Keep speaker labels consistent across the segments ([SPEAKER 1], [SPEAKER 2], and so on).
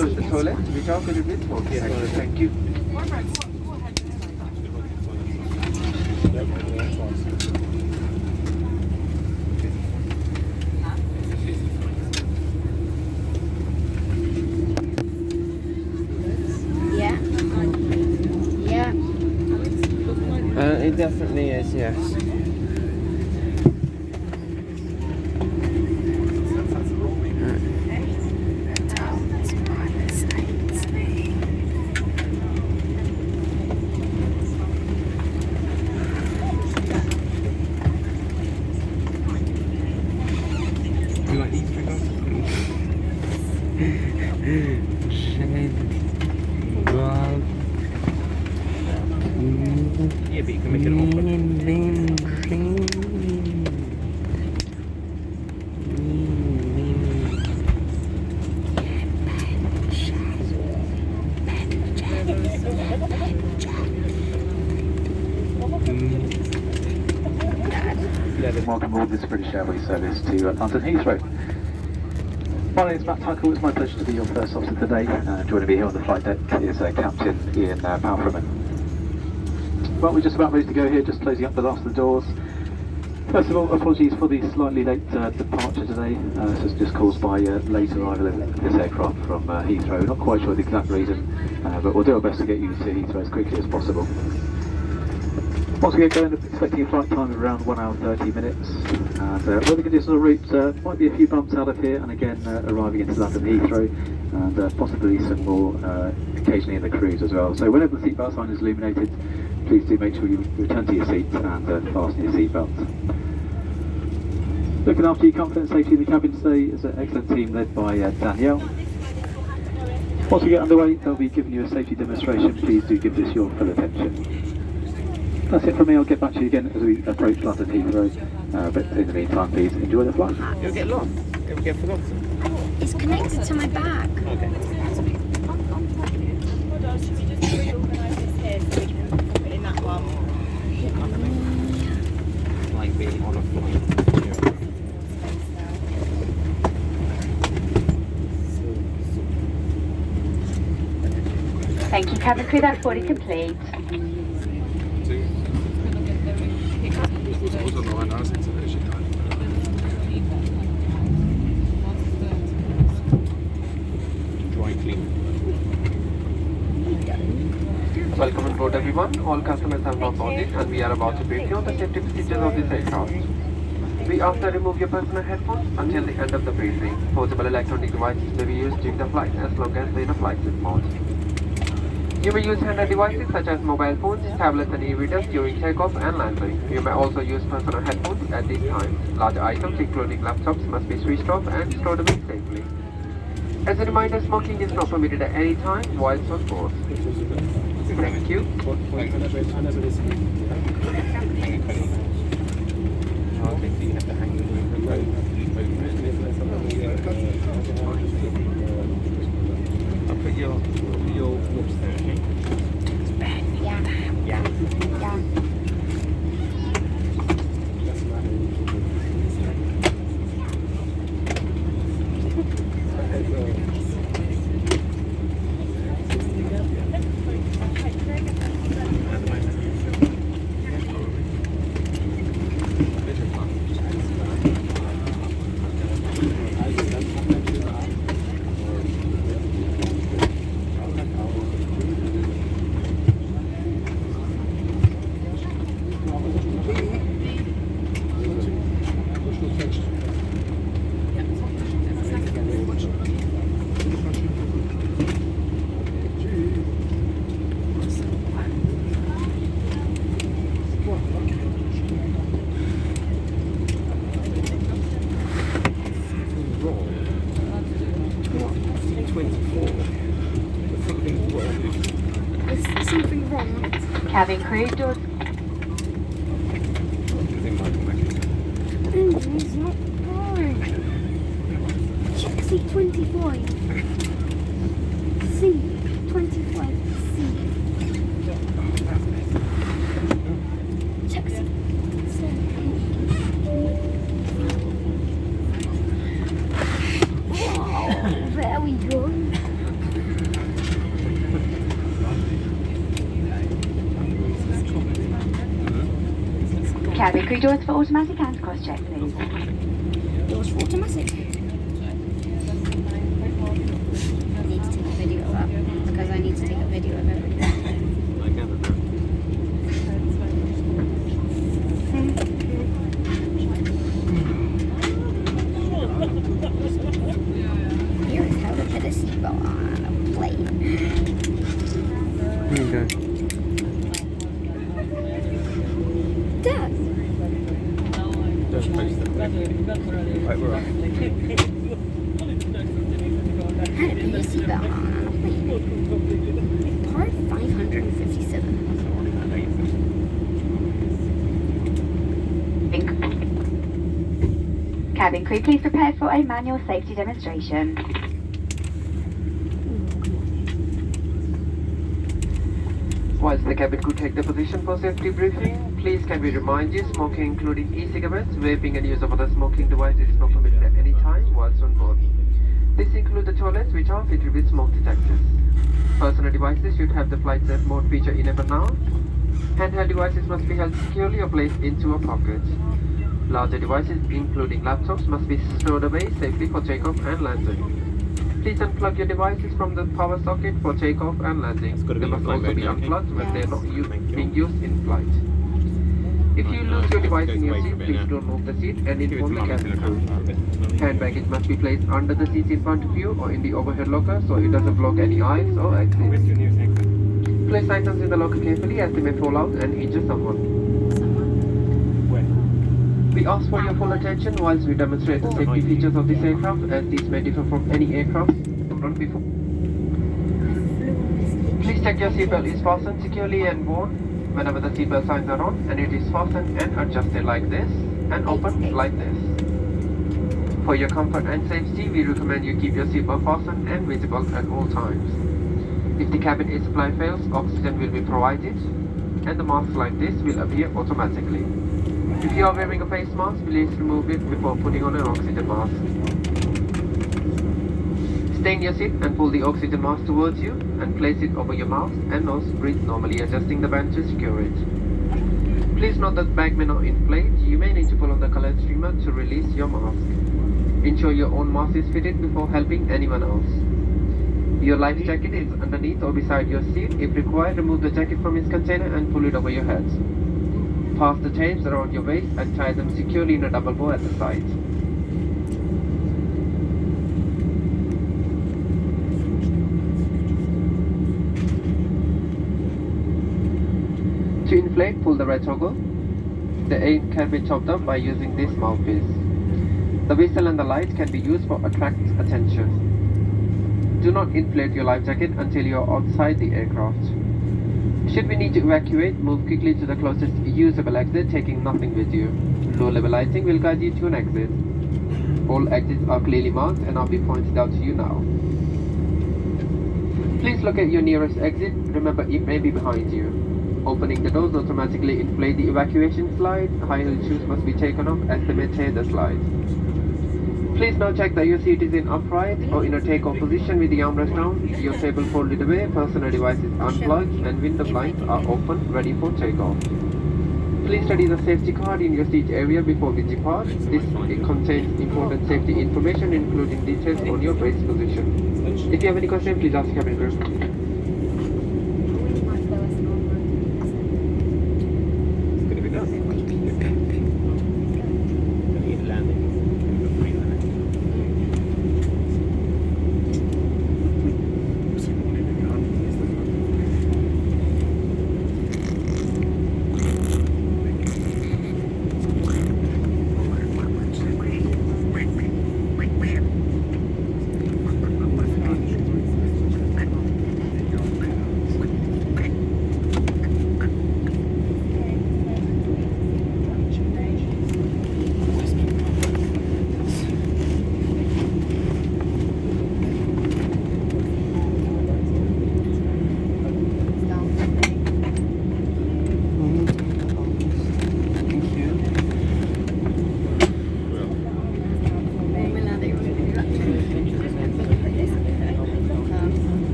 [SPEAKER 1] flush the toilet. Which out could you please? Okay, excellent. Thank you. It definitely is, yes. You like these figures? Yeah, but you can make it awkward.
[SPEAKER 2] Welcome aboard this British Airways service to London Heathrow. My name is Matt Tuckle. It's my pleasure to be your first officer today. Joining me here on the flight deck is Captain Ian Palfreman. Well, we're just about ready to go here, just closing up the last of the doors. First of all, apologies for the slightly late departure today. This was just caused by late arrival of this aircraft from Heathrow. Not quite sure the exact reason, but we'll do our best to get you to Heathrow as quickly as possible. Once we get going, expecting a flight time of around 1 hour 30 minutes. And weather conditions on the route might be a few bumps out of here, and again arriving into London Heathrow, and possibly some more occasionally in the cruise as well. So whenever the seatbelt sign is illuminated, please do make sure you return to your seat and fasten your seatbelt. Looking after your comfort and safety in the cabin today is an excellent team led by Danielle. Once we get underway, they'll be giving you a safety demonstration. Please do give this your full attention. That's it from me. I'll get back to you again as we approach London Heathrow. But in the meantime, please enjoy the flight.
[SPEAKER 1] You'll get lost. You'll get forgotten.
[SPEAKER 3] It's connected to my bag.
[SPEAKER 1] Okay.
[SPEAKER 4] Should we just reorganise this here so we can put it in that one?
[SPEAKER 1] Like being on a flight.
[SPEAKER 5] Thank you, cabin crew. That's fully complete.
[SPEAKER 1] Welcome on board everyone. All customers have now boarded and we are about to brief you on the safety procedures of this aircraft. We ask that you remove your personal headphones until the end of the briefing. Portable electronic devices may be used during the flight as long as they are in a flight seat mode. You may use handheld devices such as mobile phones, tablets and e-readers during takeoff and landing. You may also use personal headphones at these times. Large items including laptops must be switched off and stored away safely. As a reminder, smoking is not permitted at any time whilst on board. Thank you. I'll put your lips there, okay? Yeah.
[SPEAKER 5] Cabin crew, doors.
[SPEAKER 3] Engine's not going. Check C25. C25. C. Check C. Oh, there we go.
[SPEAKER 5] Cabin crew doors for automatic and cross-check, please.
[SPEAKER 3] Doors for automatic. I need to take a video of that because I need to take a video of it. Here is how to put a seatbelt on a plane.
[SPEAKER 1] Okay.
[SPEAKER 3] Dad,
[SPEAKER 1] Just place them. Right, we're on.
[SPEAKER 3] how to put a seatbelt on a plane. Part 557.
[SPEAKER 5] Cabin crew, please prepare for a manual safety demonstration.
[SPEAKER 1] Whilst the cabin crew take the position for safety briefing, please can we remind you smoking including e-cigarettes, vaping and use of other smoking devices is not permitted at any time whilst on board. This includes the toilets which are fitted with smoke detectors. Personal devices should have the flight safe mode feature enabled now. Handheld devices must be held securely or placed into a pocket. Larger devices including laptops must be stored away safely for takeoff and landing. Please unplug your devices from the power socket for takeoff and landing. They must also be unplugged when they are not being used in flight. If you lose your device in your seat, please don't move the seat and inform the cabin crew. Hand baggage must be placed under the seat in front of you or in the overhead locker so it doesn't block any eyes or exits. Place items in the locker carefully as they may fall out and injure someone. We ask for your full attention whilst we demonstrate the safety features of this aircraft as these may differ from any aircraft run before. Please check your seatbelt is fastened securely and worn whenever the seatbelt signs are on, and it is fastened and adjusted like this and open like this. For your comfort and safety, we recommend you keep your seatbelt fastened and visible at all times. If the cabin air supply fails, oxygen will be provided and the mask like this will appear automatically. If you are wearing a face mask, please remove it before putting on an oxygen mask. Stay in your seat and pull the oxygen mask towards you and place it over your mouth and nose. Breathe normally, adjusting the band to secure it. Please note that the bag may not inflate. You may need to pull on the colored streamer to release your mask. Ensure your own mask is fitted before helping anyone else. Your life jacket is underneath or beside your seat. If required, remove the jacket from its container and pull it over your head. Pass the tapes around your waist and tie them securely in a double bow at the side. To inflate, pull the red toggle. The air can be topped up by using this mouthpiece. The whistle and the light can be used for attract attention. Do not inflate your life jacket until you are outside the aircraft. Should we need to evacuate, move quickly to the closest usable exit, taking nothing with you. Low-level lighting will guide you to an exit. All exits are clearly marked and are being pointed out to you now. Please locate your nearest exit. Remember, it may be behind you. Opening the doors automatically inflate the evacuation slide. High-heeled shoes must be taken off as they may tear the slide. Please now check that your seat is in upright or in a takeoff position with the armrest down, your table folded away, personal devices unplugged, and window blinds are open, ready for takeoff. Please study the safety card in your seat area before we depart. This contains important safety information, including details on your brace position. If you have any questions, please ask cabin crew.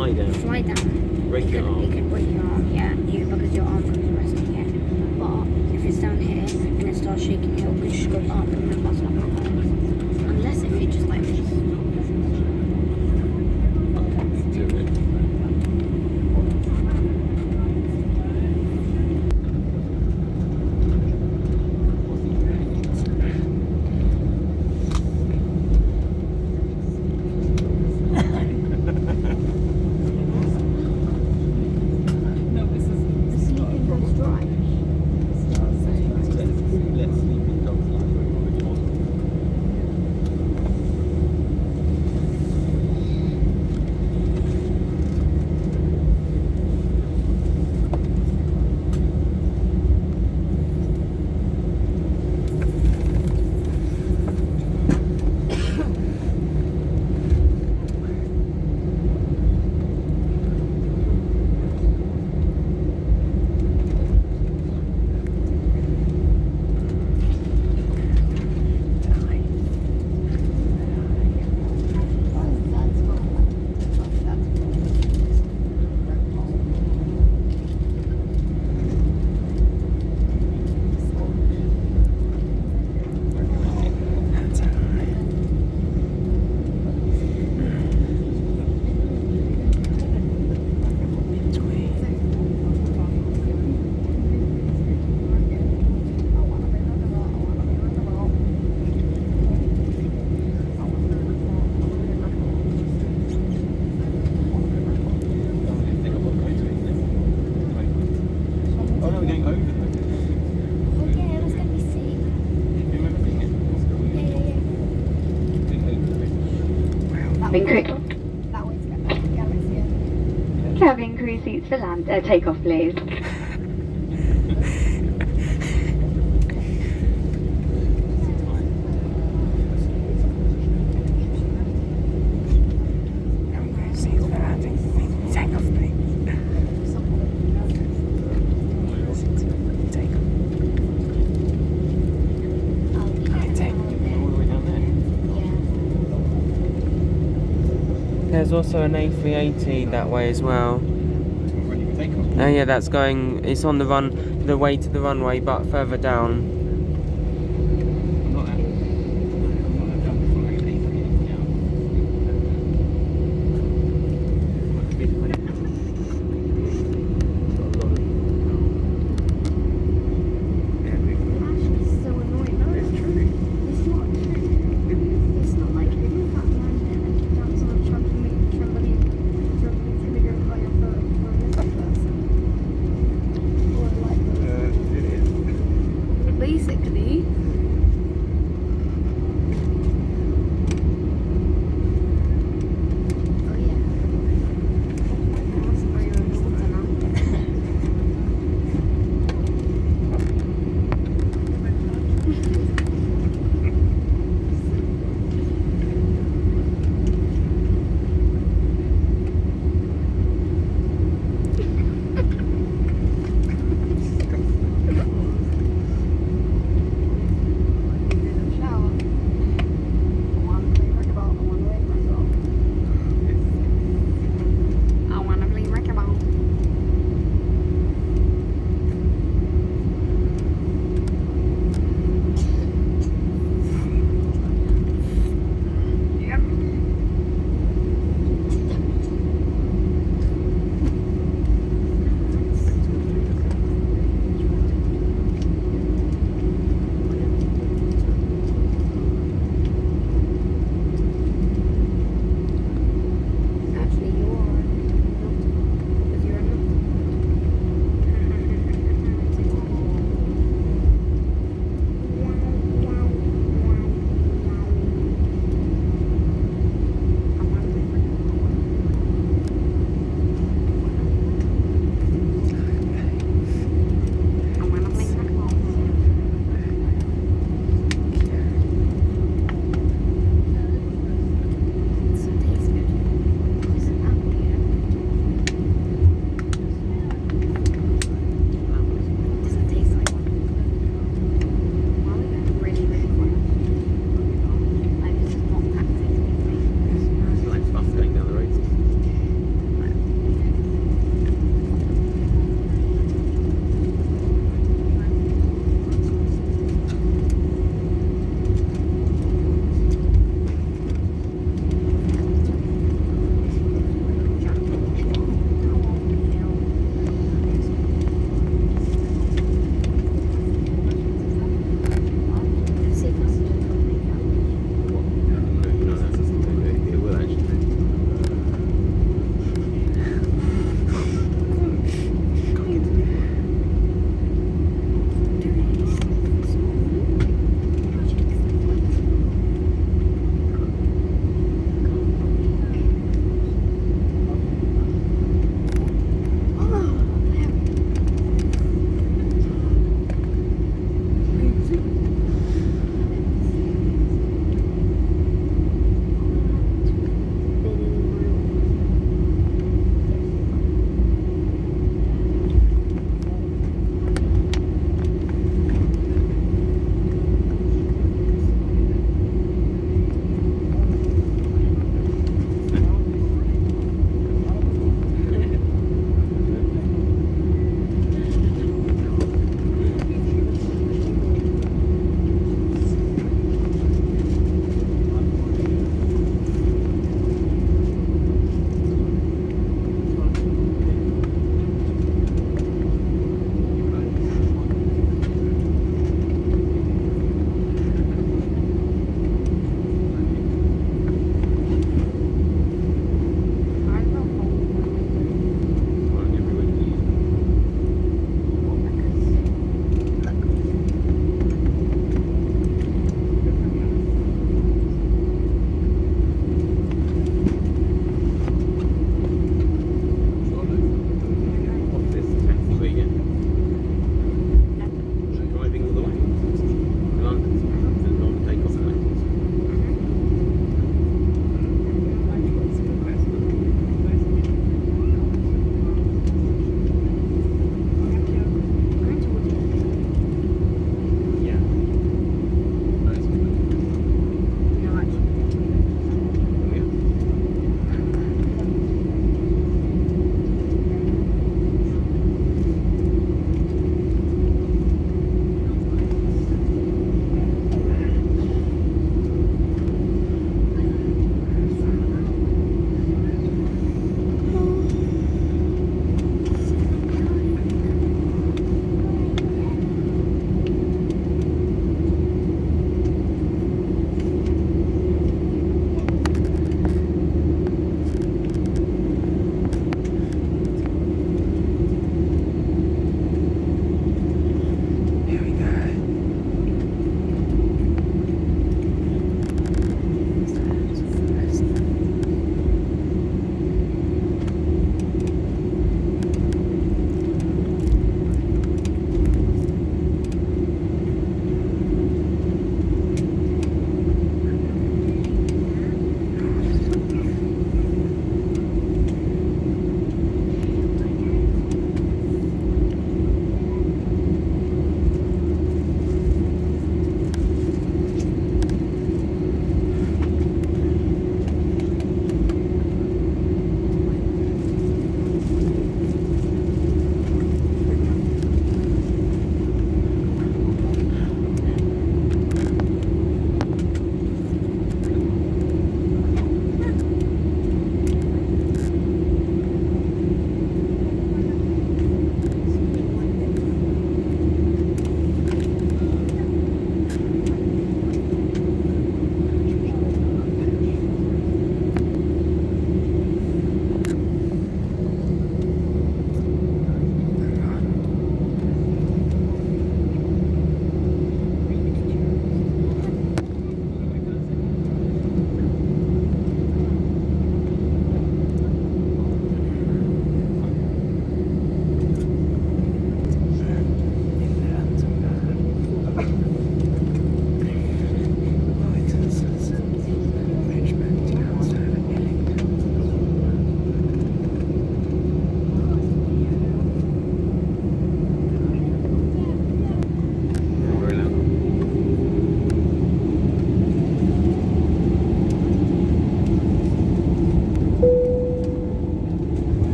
[SPEAKER 6] fly down.
[SPEAKER 3] Fly down.
[SPEAKER 6] Break
[SPEAKER 3] it
[SPEAKER 6] your
[SPEAKER 3] could,
[SPEAKER 6] arm.
[SPEAKER 3] It could break your arm, yeah, because your arm could be resting here. But if it's down here and it starts shaking, it could just go up and then bust up your arms. Unless if you just like this.
[SPEAKER 6] Do it.
[SPEAKER 3] The sleeping goes dry.
[SPEAKER 5] Cabin crew seats for takeoff, please.
[SPEAKER 7] There's also an A380 that way as well. Oh yeah, that's going, it's on the way to the runway, but further down.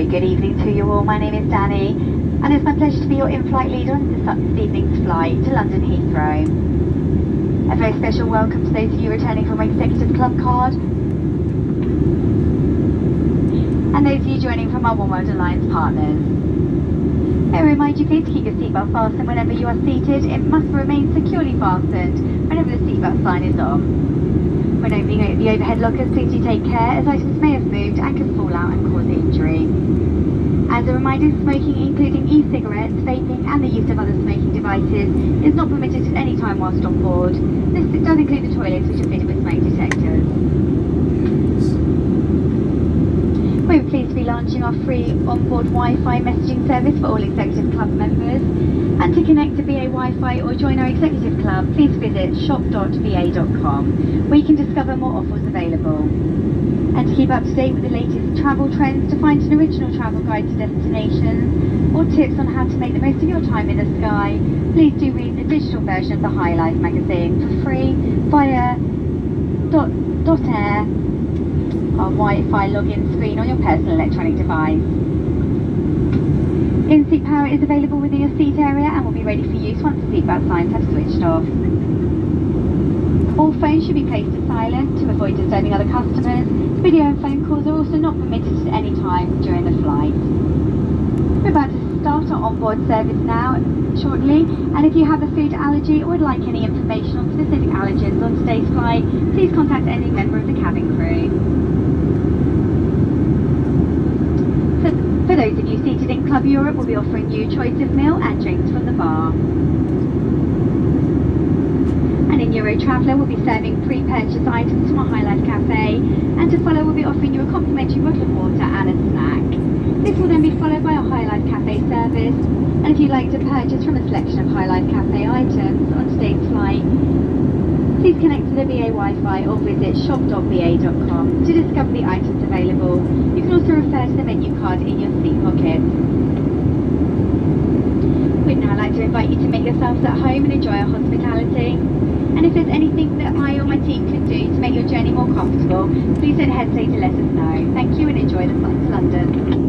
[SPEAKER 5] very good evening to you all. My name is Danny, and it's my pleasure to be your in-flight leader on this evening's flight to London Heathrow. A very special welcome to those of you returning from our Executive Club card, and those of you joining from our One World Alliance partners. I remind you please to keep your seatbelt fastened whenever you are seated. It must remain securely fastened whenever the seatbelt sign is on. When opening the overhead lockers, please do take care, as items may have moved and can fall out and cause injury. As a reminder, smoking, including e-cigarettes, vaping and the use of other smoking devices, is not permitted at any time whilst on board. This does include the toilets, which are fitted with smoke detectors. We're pleased to be launching our free onboard Wi-Fi messaging service for all Executive Club members. And to connect to BA Wi-Fi or join our Executive Club, please visit shop.ba.com, where you can discover more offers available. And to keep up to date with the latest travel trends, to find an original travel guide to destinations, or tips on how to make the most of your time in the sky, please do read the digital version of the High Life magazine for free via .air, our Wi-Fi login screen on your personal electronic device. In-seat power is available within your seat area and will be ready for use once the seatbelt signs have switched off. All phones should be placed to silent to avoid disturbing other customers. Video and phone calls are also not permitted at any time during the flight. We're about to start our onboard service now, shortly, and if you have a food allergy or would like any information on specific allergens on today's flight, please contact any member of the cabin crew. For those of you seated in Club Europe, we'll be offering you choice of meal and drinks from the bar. And in Euro Traveller, we'll be serving pre-purchased items from our High Life Cafe, and to follow, we'll be offering you a complimentary bottle of water and a snack. This will then be followed by a High Life Cafe service, and if you'd like to purchase from a selection of High Life Cafe items on today's flight, please connect to the BA Wi-Fi or visit shop.ba.com to discover the items available. You can also refer to the menu card in your seat pocket. We'd now like to invite you to make yourselves at home and enjoy our hospitality. And if there's anything that I or my team can do to make your journey more comfortable, please don't hesitate to let us know. Thank you and enjoy the flight to London.